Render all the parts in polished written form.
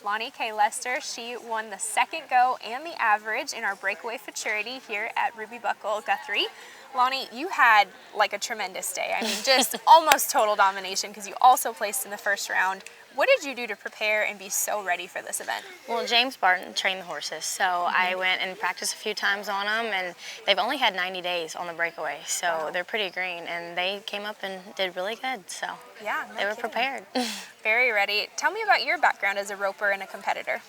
Lonnie K. Lester. She won the second go and the average in our Breakaway Futurity here at Ruby Buckle Guthrie. Lonnie, you had like a tremendous day. I mean, just almost total domination because you also placed in the first round. What did you do to prepare and be so ready for this event? Well, James Barton trained the horses, so I went and practiced a few times on them, and they've only had 90 days on the breakaway, so they're pretty green, and they came up and did really good, so yeah, they were prepared. Very ready. Tell me about your background as a roper and a competitor.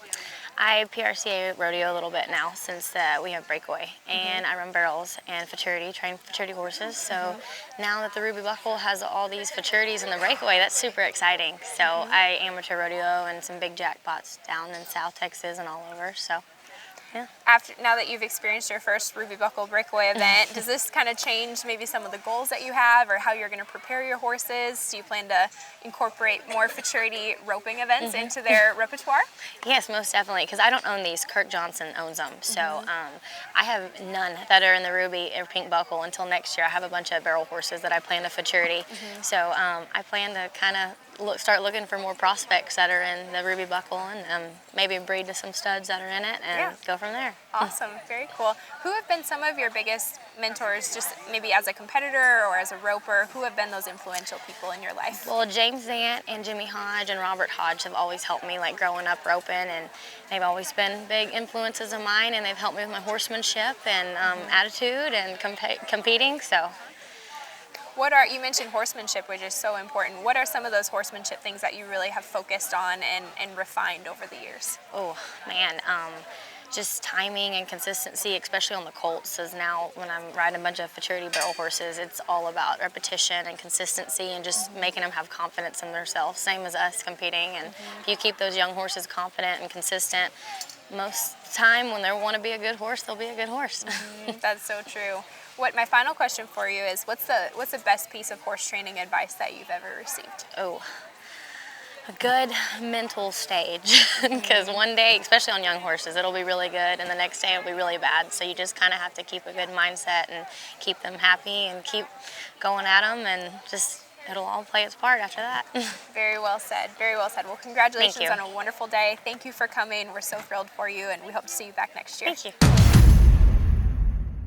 I PRCA rodeo a little bit now since we have Breakaway, and I run barrels and futurity, train futurity horses. So now that the Ruby Buckle has all these futurities in the Breakaway, that's super exciting. So I amateur rodeo and some big jackpots down in South Texas and all over. So yeah. Now that you've experienced your first Ruby Buckle Breakaway event, does this kind of change maybe some of the goals that you have or how you're going to prepare your horses? Do you plan to incorporate more futurity roping events into their repertoire? Yes, most definitely, because I don't own these. Kirk Johnston owns them. So I have none that are in the Ruby or Pink Buckle until next year. I have a bunch of barrel horses that I plan to futurity. So I plan to kind of start looking for more prospects that are in the Ruby Buckle and maybe breed to some studs that are in it and go from there. Awesome, very cool. Who have been some of your biggest mentors, just maybe as a competitor or as a roper? Who have been those influential people in your life? Well, James Zant and Jimmy Hodge and Robert Hodge have always helped me, like growing up roping, and they've always been big influences of mine, and they've helped me with my horsemanship and attitude and competing. So. You mentioned horsemanship, which is so important. What are some of those horsemanship things that you really have focused on and refined over the years? Oh, man. Just timing and consistency, especially on the colts, is now when I'm riding a bunch of futurity barrel horses, it's all about repetition and consistency and just making them have confidence in themselves, same as us competing. And if you keep those young horses confident and consistent, most of the time when they want to be a good horse, they'll be a good horse. That's so true. My final question for you is, what's the best piece of horse training advice that you've ever received? Oh, a good mental stage, because one day, especially on young horses, it'll be really good, and the next day it'll be really bad. So you just kind of have to keep a good mindset and keep them happy and keep going at them, and just it'll all play its part after that. Very well said. Very well said. Well, congratulations Thank you. on a wonderful day. Thank you for coming. We're so thrilled for you, and we hope to see you back next year. Thank you.